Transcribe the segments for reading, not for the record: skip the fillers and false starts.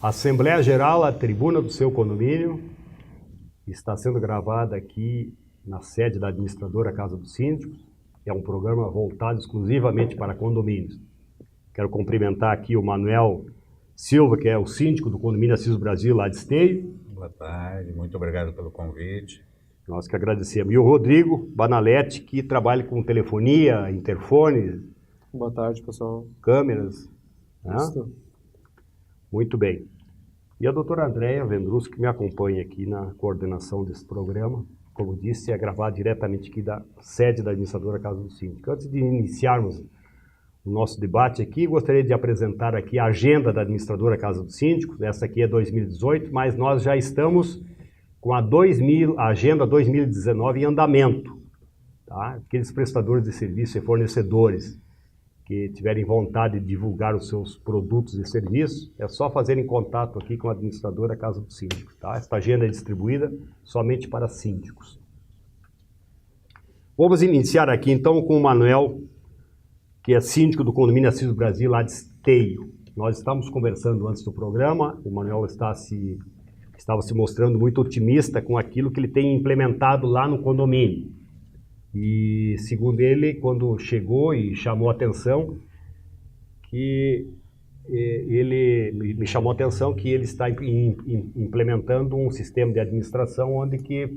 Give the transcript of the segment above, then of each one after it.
Assembleia Geral, a tribuna do seu condomínio, está sendo gravada aqui na sede da administradora Casa dos Síndicos. É um programa voltado exclusivamente para condomínios. Quero cumprimentar aqui o Manuel Silva, que é o síndico do condomínio Assis Brasil, lá de Esteio. Boa tarde, muito obrigado pelo convite. Nós que agradecemos. E o Rodrigo Banaletti, que trabalha com telefonia, interfone. Boa tarde, pessoal. Câmeras. Isso. Muito bem. E a doutora Andréia Vendrus, que me acompanha aqui na coordenação desse programa. Como disse, é gravado diretamente aqui da sede da administradora Casa do Síndico. Antes de iniciarmos o nosso debate aqui, gostaria de apresentar aqui a agenda da administradora Casa do Síndico. Essa aqui é 2018, mas nós já estamos com a agenda 2019 em andamento. Tá? Aqueles prestadores de serviço e fornecedores que tiverem vontade de divulgar os seus produtos e serviços, é só fazerem contato aqui com a administradora Casa do Síndico. Tá? Esta agenda é distribuída somente para síndicos. Vamos iniciar aqui então com o Manuel, que é síndico do condomínio Assis Brasil, lá de Esteio. Nós estávamos conversando antes do programa, o Manuel estava se mostrando muito otimista com aquilo que ele tem implementado lá no condomínio. E, segundo ele, quando chegou e chamou a atenção, que ele me chamou a atenção que ele está implementando um sistema de administração onde que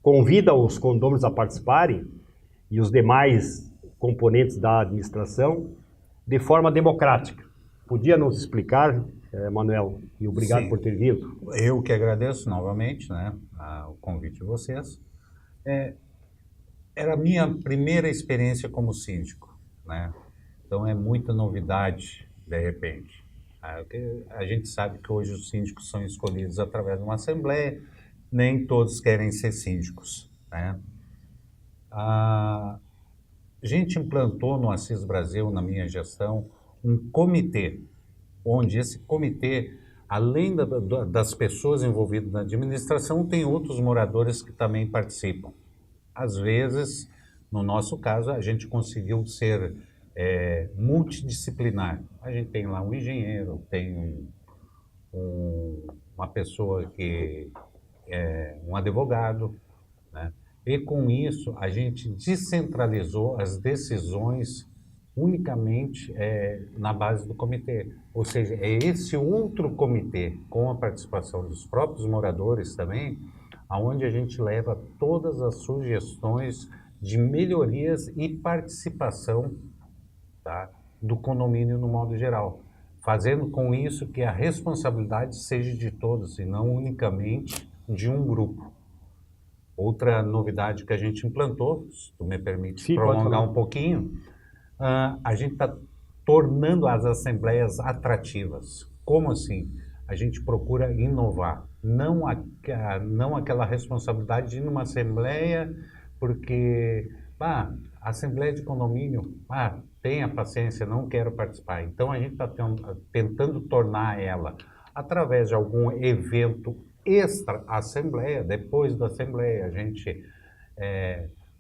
convida os condôminos a participarem e os demais componentes da administração de forma democrática. Podia nos explicar, Manuel? E obrigado Sim. por ter vindo. Eu que agradeço novamente, né, o convite de vocês. Era a minha primeira experiência como síndico, né? Então é muita novidade, de repente. A gente sabe que hoje os síndicos são escolhidos através de uma assembleia, nem todos querem ser síndicos, né? A gente implantou no Assis Brasil, na minha gestão, um comitê, onde esse comitê, além das pessoas envolvidas na administração, tem outros moradores que também participam. Às vezes, no nosso caso, a gente conseguiu ser multidisciplinar. A gente tem lá um engenheiro, tem uma pessoa que é um advogado, né? E com isso, a gente descentralizou as decisões unicamente na base do comitê. Ou seja, é esse outro comitê, com a participação dos próprios moradores também, onde a gente leva todas as sugestões de melhorias e participação, tá, do condomínio no modo geral, fazendo com isso que a responsabilidade seja de todos e não unicamente de um grupo. Outra novidade que a gente implantou, se tu me permite prolongar um pouquinho, a gente está tornando as assembleias atrativas. Como assim? A gente procura inovar, não aquela responsabilidade de ir numa assembleia, porque a assembleia de condomínio, tenha paciência, não quero participar. Então a gente está tentando tornar ela, através de algum evento extra-assembleia, depois da assembleia a gente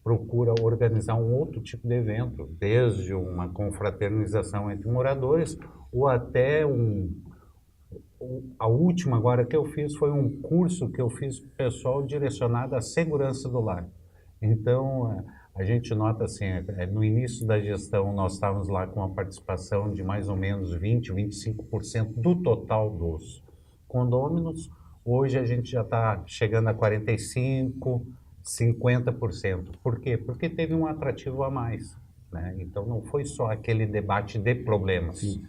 procura organizar um outro tipo de evento, desde uma confraternização entre moradores, ou até a última agora que eu fiz foi um curso que eu fiz para o pessoal direcionado à segurança do lar. Então, a gente nota assim, no início da gestão nós estávamos lá com a participação de mais ou menos 20, 25% do total dos condôminos. Hoje a gente já está chegando a 45%, 50%. Por quê? Porque teve um atrativo a mais, né? Então não foi só aquele debate de problemas. Sim.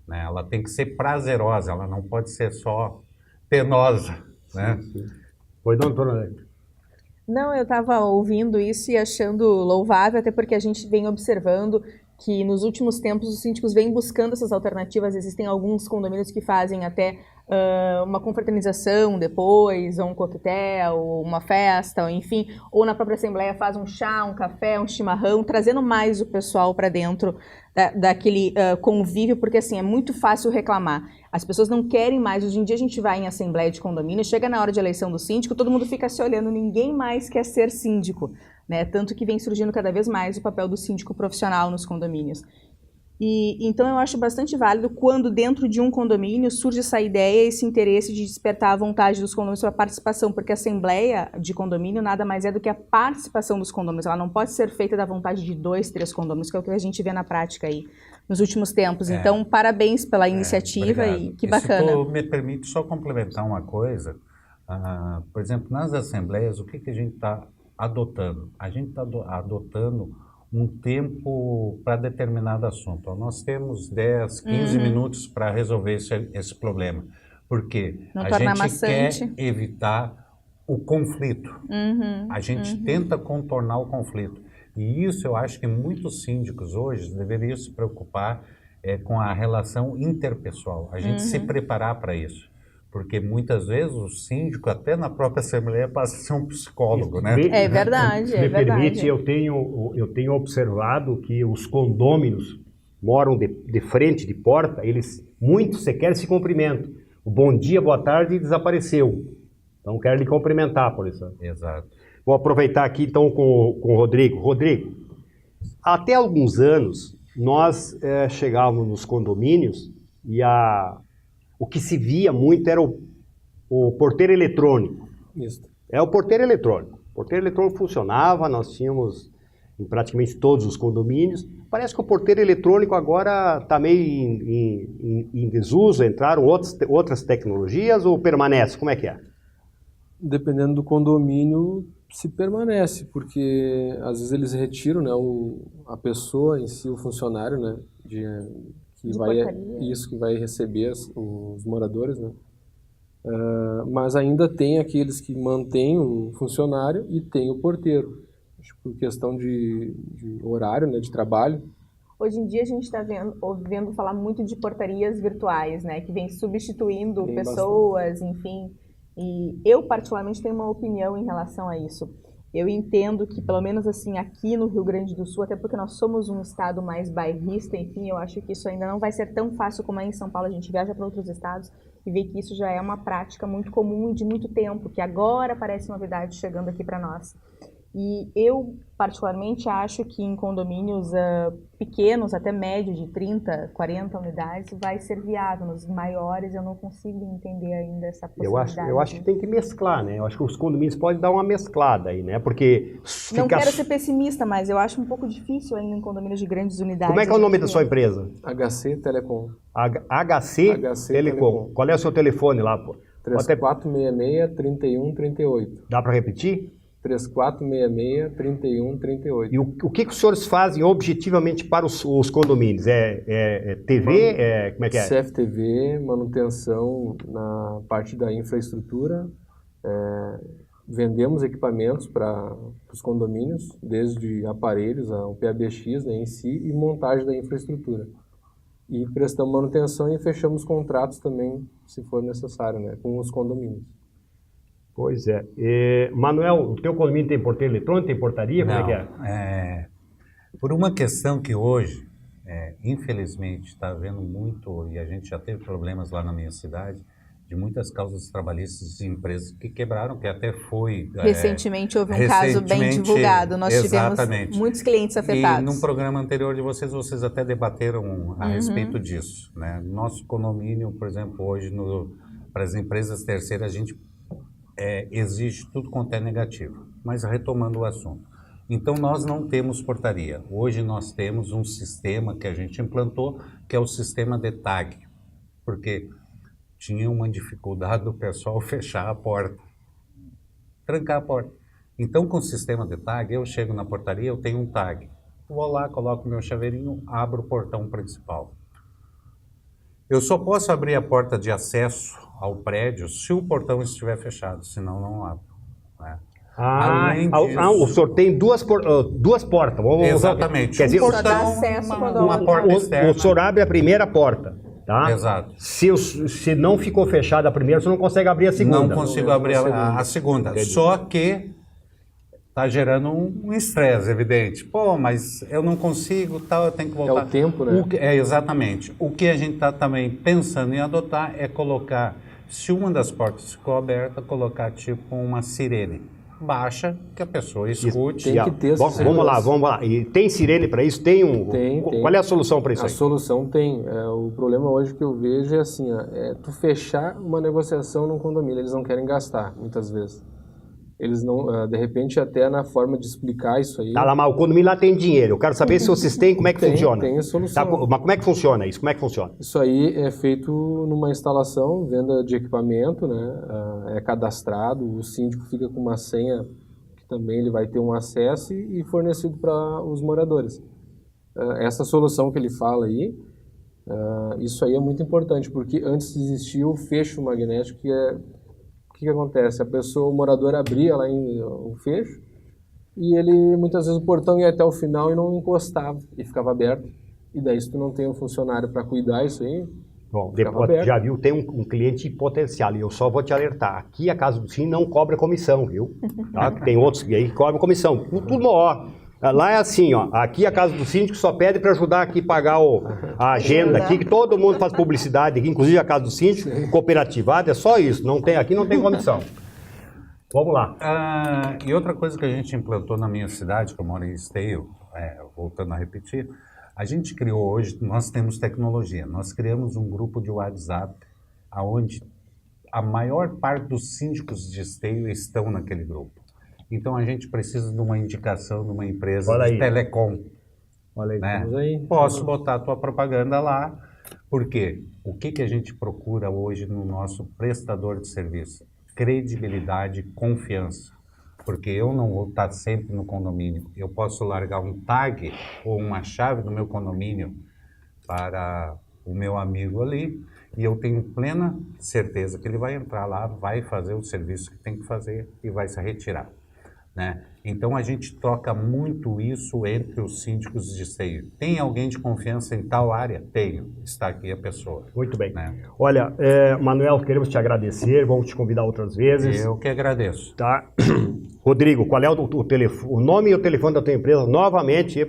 Né? Ela tem que ser prazerosa, ela não pode ser só penosa. Sim, né? sim. Oi, doutora. Não, eu estava ouvindo isso e achando louvável, até porque a gente vem observando que nos últimos tempos os síndicos vêm buscando essas alternativas. Existem alguns condomínios que fazem até uma confraternização depois, ou um coquetel, ou uma festa, ou enfim, ou na própria assembleia faz um chá, um café, um chimarrão, trazendo mais o pessoal para dentro daquele convívio, porque assim, é muito fácil reclamar. As pessoas não querem mais. Hoje em dia a gente vai em assembleia de condomínio, chega na hora de eleição do síndico, todo mundo fica se olhando, ninguém mais quer ser síndico, né? Tanto que vem surgindo cada vez mais o papel do síndico profissional nos condomínios. E então eu acho bastante válido quando dentro de um condomínio surge essa ideia, esse interesse de despertar a vontade dos condomínios para a participação, porque a assembleia de condomínio nada mais é do que a participação dos condomínios. Ela não pode ser feita da vontade de 2, 3 condomínios, que é o que a gente vê na prática aí nos últimos tempos. Então, parabéns pela iniciativa obrigado. e que bacana. Se tu me permite só complementar uma coisa, por exemplo, nas assembleias, o que a gente está adotando? A gente está adotando um tempo para determinado assunto. Ó, nós temos 10, 15 minutos para resolver esse problema, porque Não a tornar gente maçante. quer evitar o conflito. A gente tenta contornar o conflito. E isso eu acho que muitos síndicos hoje deveriam se preocupar com a relação interpessoal, a gente se preparar para isso. Porque muitas vezes o síndico, até na própria assembleia, passa a ser um psicólogo, né? É verdade, Se é me verdade. permite, eu tenho observado que os condôminos moram de frente, de porta, eles muitos sequer se cumprimentam. O bom dia, boa tarde desapareceu. Então quero lhe cumprimentar, por isso. Exato. Vou aproveitar aqui então com o Rodrigo. Rodrigo, até alguns anos nós chegávamos nos condomínios e o que se via muito era o porteiro eletrônico. Isso. É o porteiro eletrônico. O porteiro eletrônico funcionava, nós tínhamos em praticamente todos os condomínios. Parece que o porteiro eletrônico agora está meio em desuso, entraram outras tecnologias ou permanece? Como é que é? Dependendo do condomínio, se permanece, porque às vezes eles retiram, né, a pessoa em si, o funcionário, né, que vai receber os moradores, né? Mas ainda tem aqueles que mantêm o funcionário e tem o porteiro, por questão de horário, né, de trabalho. Hoje em dia a gente está ouvindo falar muito de portarias virtuais, né, que vem substituindo Tem pessoas, enfim. E eu particularmente tenho uma opinião em relação a isso. Eu entendo que, pelo menos assim, aqui no Rio Grande do Sul, até porque nós somos um estado mais bairrista, enfim, eu acho que isso ainda não vai ser tão fácil como é em São Paulo. A gente viaja para outros estados e vê que isso já é uma prática muito comum e de muito tempo, que agora parece novidade chegando aqui para nós. E eu, particularmente, acho que em condomínios pequenos, até médio, de 30, 40 unidades, vai ser viável. Nos maiores, eu não consigo entender ainda essa possibilidade. Eu acho que tem que mesclar, né? Eu acho que os condomínios podem dar uma mesclada aí, né? Porque Não quero ser pessimista, mas eu acho um pouco difícil ainda em condomínios de grandes unidades. Como é que é o nome da sua empresa? HC Telecom. HC Telecom. Qual é o seu telefone lá, pô? 3466-3138. Dá para repetir? 3466-3138. E o que os senhores fazem objetivamente para os condomínios? TV? Como é que é? CFTV, manutenção na parte da infraestrutura. Vendemos equipamentos para os condomínios, desde aparelhos ao PABX, né, em si, e montagem da infraestrutura. E prestamos manutenção e fechamos contratos também, se for necessário, né, com os condomínios. Pois é. Manuel, o teu condomínio tem porteiro eletrônico, tem portaria? Como é que é? Por uma questão que hoje, infelizmente, está havendo muito, e a gente já teve problemas lá na minha cidade, de muitas causas trabalhistas de empresas que quebraram, que até foi... Recentemente houve um caso bem divulgado, nós tivemos muitos clientes afetados. E num programa anterior de vocês até debateram a respeito disso, né? Nosso condomínio, por exemplo, hoje, para as empresas terceiras, a gente exige tudo quanto é negativo. Mas retomando o assunto. Então, nós não temos portaria. Hoje nós temos um sistema que a gente implantou, que é o sistema de tag. Porque tinha uma dificuldade do pessoal fechar a porta, trancar a porta. Então, com o sistema de tag, eu chego na portaria, eu tenho um tag. Vou lá, coloco meu chaveirinho, abro o portão principal. Eu só posso abrir a porta de acesso ao prédio se o portão estiver fechado, senão não abro. Né? O senhor tem duas portas. Exatamente. Quer dizer, só dá acesso uma porta externa. O senhor abre a primeira porta, tá? Exato. Se não ficou fechada a primeira, você não consegue abrir a segunda. Não consigo abrir a segunda. Entendi. Só que está gerando um estresse, evidente. Pô, mas eu não consigo, tal, eu tenho que voltar. É o tempo, né? Exatamente. O que a gente está também pensando em adotar é colocar, se uma das portas ficou aberta, colocar tipo uma sirene. baixa, que a pessoa escute. Tem que ter essa vamos lá. E tem sirene para isso? Tem um. Tem. Qual é a solução para isso A aí? solução tem. O problema hoje que eu vejo é assim, tu fechar uma negociação num condomínio, eles não querem gastar, muitas vezes. Eles não, de repente, até na forma de explicar isso aí... Tá lá, mas o condomínio lá tem dinheiro. Eu quero saber se vocês têm, como é que funciona. Tem a solução. Tá, mas como é que funciona isso? Como é que funciona? Isso aí é feito numa instalação, venda de equipamento, né? É cadastrado, o síndico fica com uma senha que também ele vai ter um acesso e fornecido para os moradores. Essa solução que ele fala aí, isso aí é muito importante, porque antes existia o fecho magnético, que é... O que acontece? O morador abria lá o fecho e ele, muitas vezes, o portão ia até o final e não encostava e ficava aberto. E daí, se tu não tem um funcionário para cuidar isso aí, bom, depois, já viu, tem um cliente potencial e eu só vou te alertar. Aqui a Casa do Sim não cobra comissão, viu? Tá? Tem outros aí que cobram comissão. Tudo ó. Lá é assim, ó, aqui a Casa do Síndico só pede para ajudar aqui a pagar a agenda aqui, que todo mundo faz publicidade aqui, inclusive a Casa do Síndico, cooperativada, é só isso, aqui não tem comissão. Vamos lá. E outra coisa que a gente implantou na minha cidade, que eu moro em Esteio, voltando a repetir, a gente criou hoje, nós temos tecnologia, nós criamos um grupo de WhatsApp, onde a maior parte dos síndicos de Esteio estão naquele grupo. Então, a gente precisa de uma indicação de uma empresa de telecom. Olha aí, né? aí. Posso botar a tua propaganda lá, porque o que a gente procura hoje no nosso prestador de serviço? Credibilidade, confiança. Porque eu não vou estar sempre no condomínio. Eu posso largar um tag ou uma chave do meu condomínio para o meu amigo ali, e eu tenho plena certeza que ele vai entrar lá, vai fazer o serviço que tem que fazer e vai se retirar. Né? Então a gente troca muito isso entre os síndicos de Esteio. Tem alguém de confiança em tal área? Tenho. Está aqui a pessoa. Muito bem. Né? Olha, Manuel, queremos te agradecer, vamos te convidar outras vezes. Eu que agradeço. Tá. Rodrigo, qual é o nome e o telefone da tua empresa? Novamente,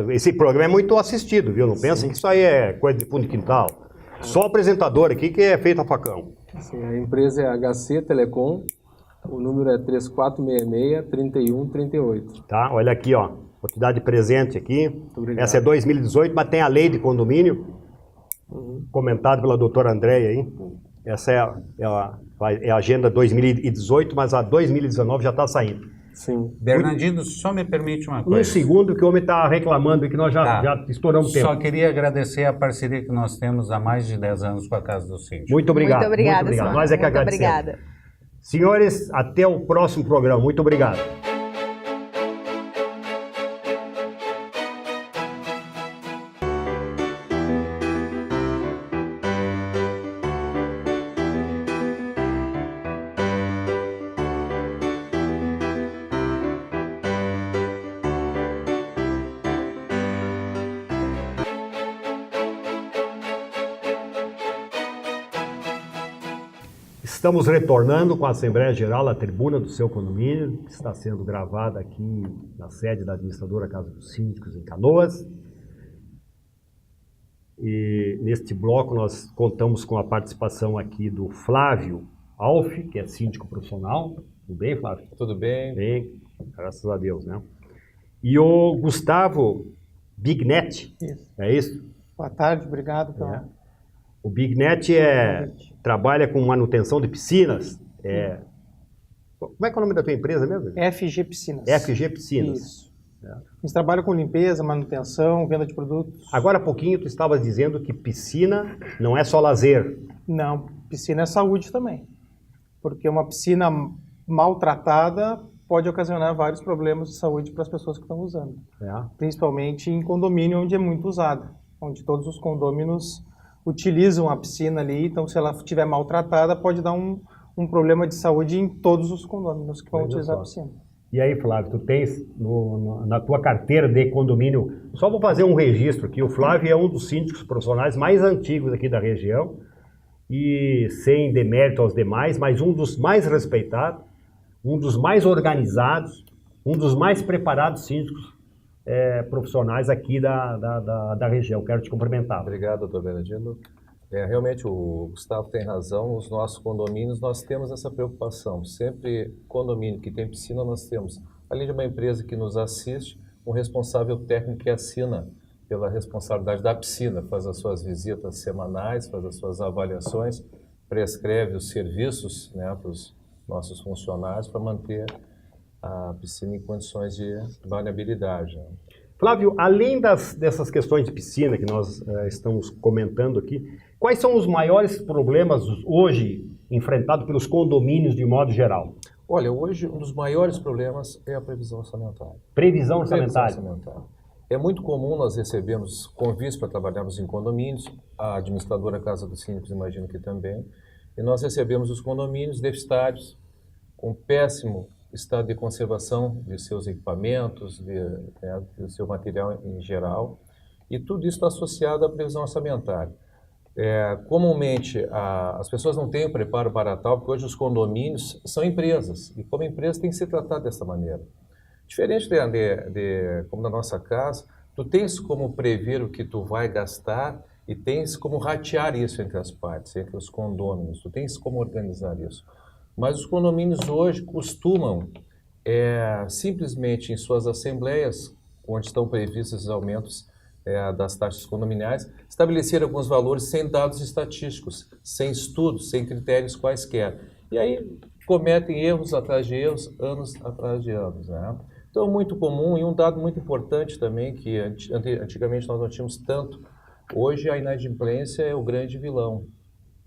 esse programa é muito assistido, viu? Não pensa que isso aí é coisa de fundo de quintal. Só o apresentador aqui que é feito a facão. Sim, a empresa é HC Telecom. O número é 3466-3138. Tá, olha aqui, ó. Vou te dar de presente aqui. Obrigado. Essa é 2018, mas tem a lei de condomínio, comentado pela doutora Andréia aí. Essa é a agenda 2018, mas a 2019 já está saindo. Sim. Bernardino, só me permite uma coisa. Um segundo que o homem está reclamando que nós já estouramos tempo. Só queria agradecer a parceria que nós temos há mais de 10 anos com a Casa do Síndico. Muito obrigado. Muito obrigada, muito obrigado. senhor. Nós é que Muito agradecemos. obrigada. Senhores, até o próximo programa. Muito obrigado. Estamos retornando com a Assembleia Geral, a tribuna do seu condomínio, que está sendo gravada aqui na sede da administradora Casa dos Síndicos, em Canoas. E neste bloco nós contamos com a participação aqui do Flávio Alf, que é síndico profissional. Tudo bem, Flávio? Tudo bem? Bem, graças a Deus, né? E o Gustavo Bignet, Isso. é isso? Boa tarde, obrigado pela... O Bignet trabalha com manutenção de piscinas. Como é que é o nome da tua empresa mesmo? FG Piscinas. FG Piscinas. Isso. A gente trabalha com limpeza, manutenção, venda de produtos. Agora há pouquinho tu estavas dizendo que piscina não é só lazer. Não, piscina é saúde também. Porque uma piscina maltratada pode ocasionar vários problemas de saúde para as pessoas que estão usando. Principalmente em condomínio onde é muito usada. Onde todos os condôminos utilizam a piscina ali, então se ela estiver maltratada, pode dar um problema de saúde em todos os condôminos que vão utilizar a piscina. E aí, Flávio, tu tens na tua carteira de condomínio, só vou fazer um registro aqui, o Flávio é um dos síndicos profissionais mais antigos aqui da região, e sem demérito aos demais, mas um dos mais respeitados, um dos mais organizados, um dos mais preparados síndicos profissionais aqui da região. Quero te cumprimentar. Obrigado, doutor Bernardino. Realmente o Gustavo tem razão, os nossos condomínios nós temos essa preocupação, sempre condomínio que tem piscina nós temos, além de uma empresa que nos assiste, um responsável técnico que assina pela responsabilidade da piscina, faz as suas visitas semanais, faz as suas avaliações, prescreve os serviços, né, para os nossos funcionários para manter a piscina em condições de variabilidade. Né? Flávio, além dessas questões de piscina que nós estamos comentando aqui, quais são os maiores problemas hoje enfrentados pelos condomínios de modo geral? Olha, hoje um dos maiores problemas é a previsão orçamentária. Previsão orçamentária. É muito comum nós recebemos convites para trabalharmos em condomínios, a administradora Casa dos Síndicos imagino que também, e nós recebemos os condomínios deficitários, com péssimo estado de conservação de seus equipamentos, do seu material em geral, e tudo isso está associado à previsão orçamentária. Comumente, as pessoas não têm o preparo para tal, porque hoje os condomínios são empresas, e como empresa tem que ser tratado dessa maneira. Diferente como na nossa casa, tu tens como prever o que tu vai gastar e tens como ratear isso entre as partes, entre os condôminos, tu tens como organizar isso. Mas os condomínios hoje costumam, simplesmente em suas assembleias, onde estão previstos os aumentos das taxas condominiais, estabelecer alguns valores sem dados estatísticos, sem estudos, sem critérios quaisquer. E aí cometem erros atrás de erros, anos atrás de anos. Né? Então é muito comum, e um dado muito importante também, que antigamente nós não tínhamos tanto, hoje a inadimplência é o grande vilão.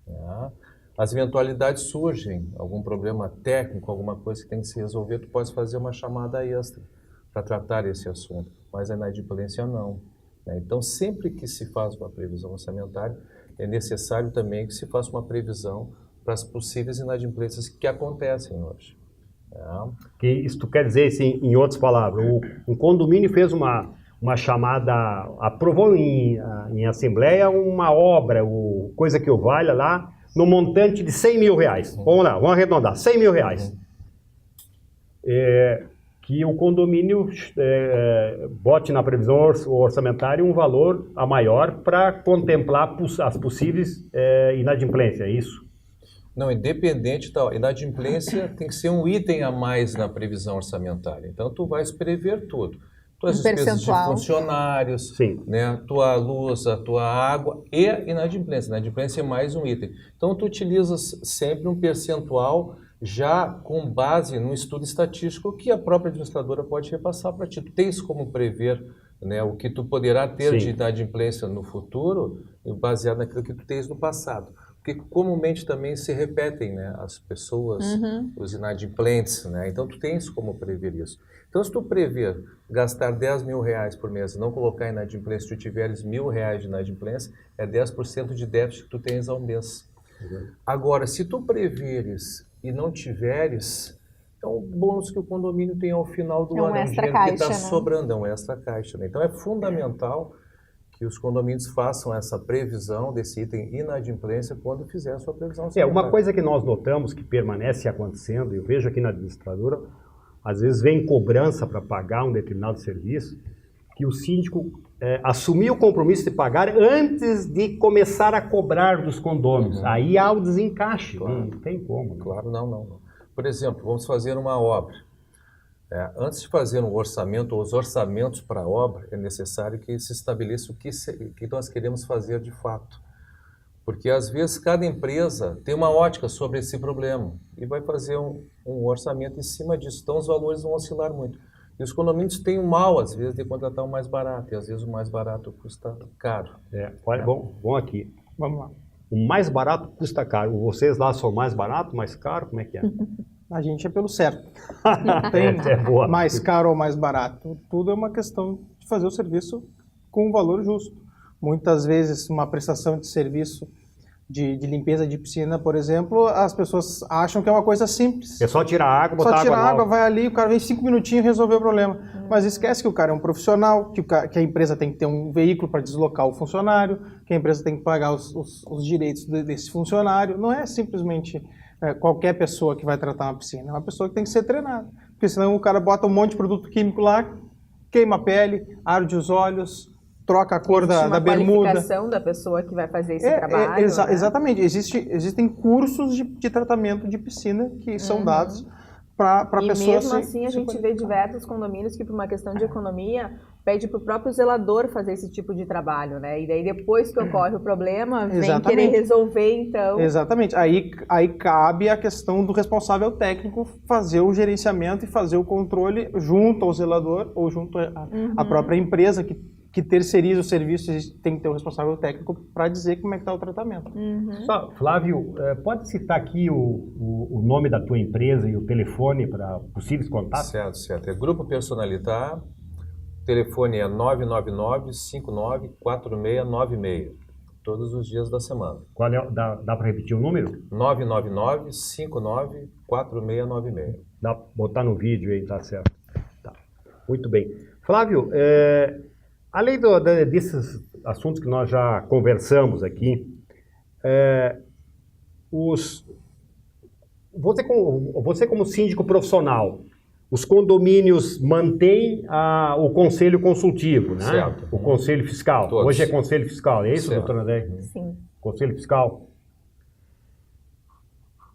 Né? As eventualidades surgem, algum problema técnico, alguma coisa que tem que se resolver, tu pode fazer uma chamada extra para tratar esse assunto, mas a inadimplência não. Né? Então, sempre que se faz uma previsão orçamentária, é necessário também que se faça uma previsão para as possíveis inadimplências que acontecem hoje. Que isso quer dizer, assim, em outras palavras, um condomínio fez uma chamada, aprovou em assembleia uma obra, coisa que o valha lá, no montante de 100 mil reais. Vamos lá, vamos arredondar, 100 mil reais. Que o condomínio bote na previsão orçamentária um valor a maior para contemplar as possíveis inadimplências, é isso? Não, independente da inadimplência, tem que ser um item a mais na previsão orçamentária. Então, tu vais prever tudo. Tuas despesas de funcionários, né, tua luz, a tua água e inadimplência. Inadimplência é mais um item. Então, tu utilizas sempre um percentual já com base no estudo estatístico que a própria administradora pode repassar para ti. Tu tens como prever, né, o que tu poderá ter de inadimplência no futuro, baseado naquilo que tu tens no passado. Porque comumente também se repetem, né, as pessoas, os inadimplentes, né? Então tu tens como prever isso. Então se tu prever gastar 10 mil reais por mês e não colocar inadimplência, se tu tiveres R$1.000 de inadimplência, é 10% de déficit que tu tens ao mês. Agora, se tu preveres e não tiveres, é um bônus que o condomínio tem ao final do ano, é um dinheiro que está sobrando, é um extra caixa. Né? Então é fundamental que os condomínios façam essa previsão desse item inadimplência quando fizer a sua previsão. Uma coisa que nós notamos que permanece acontecendo, eu vejo aqui na administradora, às vezes vem cobrança para pagar um determinado serviço, que o síndico assumiu o compromisso de pagar antes de começar a cobrar dos condôminos. Aí há o desencaixe, não tem como. Né? Claro, não. Por exemplo, vamos fazer uma obra. Antes de fazer um orçamento ou os orçamentos para a obra, é necessário que se estabeleça o que nós queremos fazer de fato. Porque, às vezes, cada empresa tem uma ótica sobre esse problema e vai fazer um orçamento em cima disso. Então, os valores vão oscilar muito. E os condomínios têm o mal, às vezes, de contratar o mais barato. E, às vezes, o mais barato custa caro. Olha, bom aqui. Vamos lá. O mais barato custa caro. Vocês lá são mais barato, mais caro? Como é que é? A gente é pelo certo. Não tem mais caro ou mais barato. Tudo é uma questão de fazer o serviço com um valor justo. Muitas vezes, uma prestação de serviço de limpeza de piscina, por exemplo, as pessoas acham que é uma coisa simples. É só tirar água, botar água. Só tirar água, vai ali, o cara vem 5 minutinhos e resolveu o problema. Mas esquece que o cara é um profissional, que a empresa tem que ter um veículo para deslocar o funcionário, que a empresa tem que pagar os direitos desse funcionário. Não é simplesmente qualquer pessoa que vai tratar uma piscina, é uma pessoa que tem que ser treinada. Porque senão o cara bota um monte de produto químico lá, queima a pele, arde os olhos, troca a cor da bermuda. Uma qualificação da pessoa que vai fazer esse trabalho. Né? Exatamente. Existem cursos de tratamento de piscina que são dados para a pessoa... E mesmo assim a gente vê diversos condomínios que, por uma questão de economia, pede para o próprio zelador fazer esse tipo de trabalho, né? E daí depois que ocorre o problema, vem querer resolver, então... Exatamente. Aí cabe a questão do responsável técnico fazer o gerenciamento e fazer o controle junto ao zelador ou junto à própria empresa que terceiriza o serviço. Tem que ter o responsável técnico para dizer como é que está o tratamento. Só, Flávio, pode citar aqui o nome da tua empresa e o telefone para possíveis contatos? Certo. É Grupo Personalitar. O telefone é 999-594696, todos os dias da semana. Qual é? Dá para repetir o número? 999-594696. Dá para botar no vídeo aí, tá certo. Tá. Muito bem. Flávio, além desses assuntos que nós já conversamos aqui, você como síndico profissional, os condomínios mantêm o conselho consultivo, né? Certo. O conselho fiscal. Todos. Hoje é conselho fiscal, é isso, Certo. doutor André? Sim. Conselho fiscal.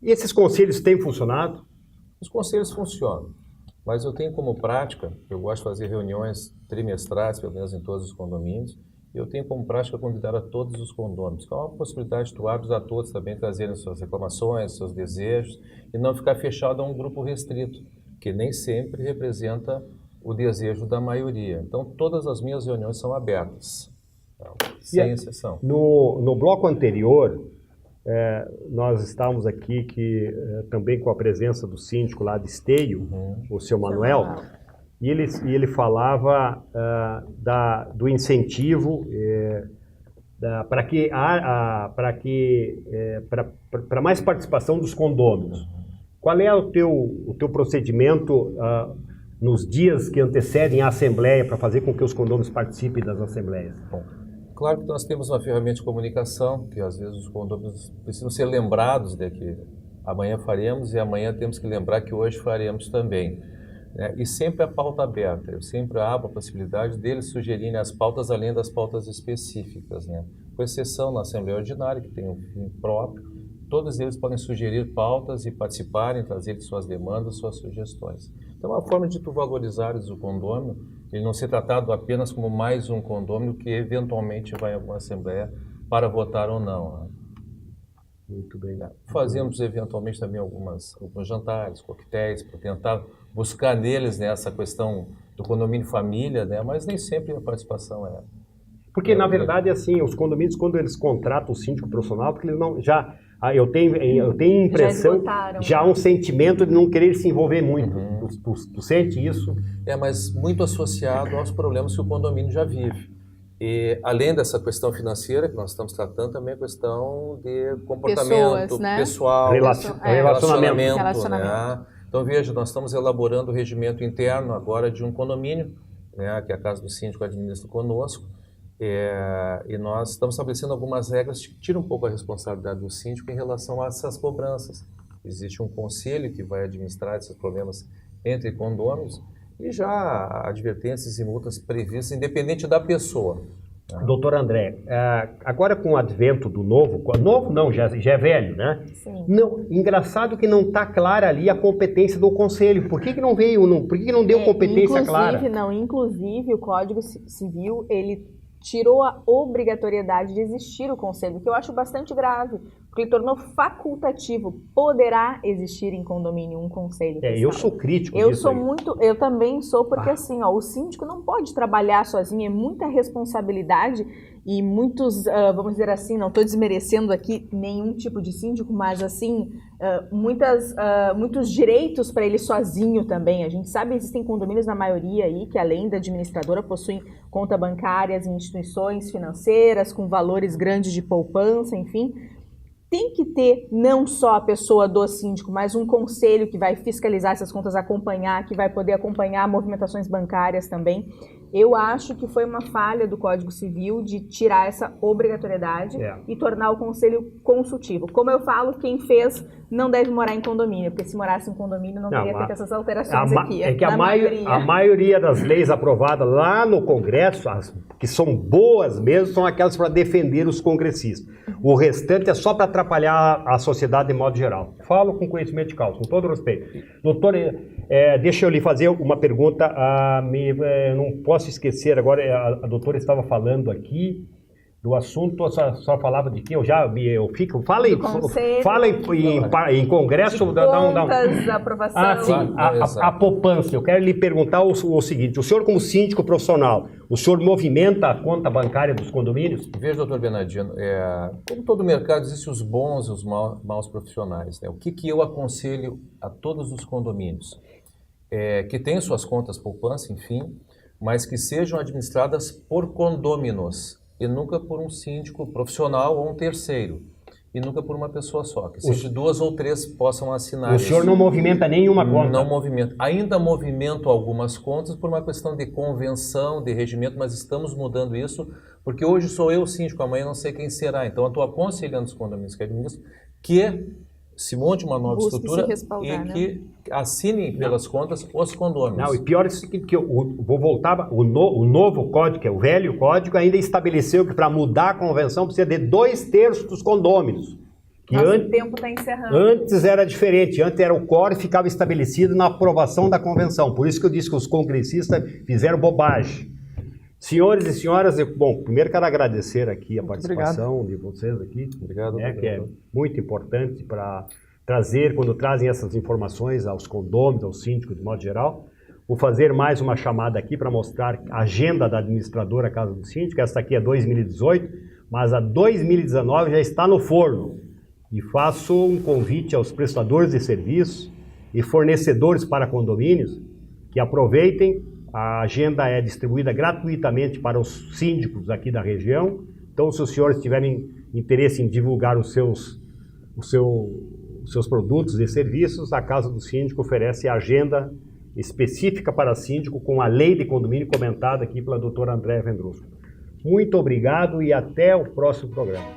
E esses conselhos têm funcionado? Os conselhos funcionam, mas eu tenho como prática, eu gosto de fazer reuniões trimestrais, pelo menos em todos os condomínios, e eu tenho como prática convidar a todos os condôminos, que é uma possibilidade de tu abres a todos também trazerem suas reclamações, seus desejos, e não ficar fechado a um grupo restrito, que nem sempre representa o desejo da maioria. Então, todas as minhas reuniões são abertas, sem exceção. No bloco anterior, nós estávamos aqui também com a presença do síndico lá de Esteio, o seu Manuel, e ele falava do incentivo para mais participação dos condôminos. Qual é o teu procedimento nos dias que antecedem a Assembleia para fazer com que os condôminos participem das Assembleias? Bom, claro que nós temos uma ferramenta de comunicação, que às vezes os condôminos precisam ser lembrados de que amanhã faremos e amanhã temos que lembrar que hoje faremos também. Né? E sempre a pauta aberta, eu sempre abro a possibilidade deles sugerirem as pautas além das pautas específicas, né? Com exceção na Assembleia Ordinária, que tem um fim próprio. Todos eles podem sugerir pautas e participarem, trazerem suas demandas, suas sugestões. Então, é uma forma de tu valorizares o condômino, ele não ser tratado apenas como mais um condômino que eventualmente vai a alguma assembleia para votar ou não. Muito bem. Fazemos eventualmente também alguns jantares, coquetéis, para tentar buscar neles, né, essa questão do condomínio família, né, mas nem sempre a participação é... Porque, na verdade, assim, os condomínios, quando eles contratam o síndico profissional, porque eles não... Eu tenho impressão, já há um sentimento de não querer se envolver muito. Tu sente isso? Mas muito associado aos problemas que o condomínio já vive. E além dessa questão financeira que nós estamos tratando, também a questão de comportamento pessoal, relacionamento. Né? Então veja, nós estamos elaborando o regimento interno agora de um condomínio, né, que a Casa do Síndico administra conosco. E nós estamos estabelecendo algumas regras que tiram um pouco a responsabilidade do síndico em relação a essas cobranças. Existe um conselho que vai administrar esses problemas entre condôminos e já advertências e multas previstas, independente da pessoa. Doutor André, agora com o advento do novo não, já é velho, né? Sim. Não, engraçado que não está clara ali a competência do conselho. Por que não veio, por que não deu competência clara? Inclusive o Código Civil, ele tirou a obrigatoriedade de existir o conselho, que eu acho bastante grave, porque ele tornou facultativo. Poderá existir em condomínio um conselho. Eu sou crítico disso. Eu também sou, porque assim, o síndico não pode trabalhar sozinho, é muita responsabilidade e muitos, vamos dizer assim, não estou desmerecendo aqui nenhum tipo de síndico, mas assim, muitos direitos para ele sozinho também. A gente sabe que existem condomínios na maioria aí que além da administradora possuem conta bancárias em instituições financeiras com valores grandes de poupança, enfim. Tem que ter não só a pessoa do síndico, mas um conselho que vai fiscalizar essas contas, acompanhar, que vai poder acompanhar movimentações bancárias também. Eu acho que foi uma falha do Código Civil de tirar essa obrigatoriedade e tornar o conselho consultivo. Como eu falo, quem fez não deve morar em condomínio, porque se morasse em condomínio não teria feito essas alterações aqui. É que a maioria das leis aprovadas lá no Congresso, que são boas mesmo, são aquelas para defender os congressistas. O restante é só para atrapalhar a sociedade de modo geral. Falo com conhecimento de causa, com todo respeito. Doutor, deixa eu lhe fazer uma pergunta. Não posso esquecer agora, a doutora estava falando aqui do assunto, só falava de que fala em congresso, contas, aprovação. Sim, a poupança. Eu quero lhe perguntar o seguinte: o senhor, como síndico profissional, o senhor movimenta a conta bancária dos condomínios? Veja, doutor Bernardino, como todo mercado, existem os bons e os maus profissionais, né? O que eu aconselho a todos os condomínios? Que tenham suas contas poupança, enfim, mas que sejam administradas por condôminos, e nunca por um síndico profissional ou um terceiro, e nunca por uma pessoa só, que seja 2 ou 3 possam assinar. O senhor não movimenta nenhuma conta? Não movimento. Ainda movimento algumas contas por uma questão de convenção, de regimento, mas estamos mudando isso, porque hoje sou eu síndico, amanhã não sei quem será. Então eu estou aconselhando os condomínios que administram que se monte uma nova estrutura e que assinem pelas contas os condôminos. Não, e pior é que eu vou voltar, o novo código, que é o velho código, ainda estabeleceu que para mudar a convenção precisa de 2/3 dos condôminos. Que o tempo está encerrando. Antes era diferente, antes era o quórum e ficava estabelecido na aprovação da convenção. Por isso que eu disse que os congressistas fizeram bobagem. Senhores e senhoras, primeiro quero agradecer aqui a participação de vocês aqui. Obrigado. Que é muito importante para trazer, quando trazem essas informações aos condôminos, aos síndicos de modo geral. Vou fazer mais uma chamada aqui para mostrar a agenda da administradora Casa do Síndico. Essa aqui é 2018, mas a 2019 já está no forno. E faço um convite aos prestadores de serviços e fornecedores para condomínios que aproveitem. A agenda é distribuída gratuitamente para os síndicos aqui da região. Então, se os senhores tiverem interesse em divulgar os seus produtos e serviços, a Casa do Síndico oferece a agenda específica para síndico com a lei de condomínio comentada aqui pela doutora Andréa Vendrusco. Muito obrigado e até o próximo programa.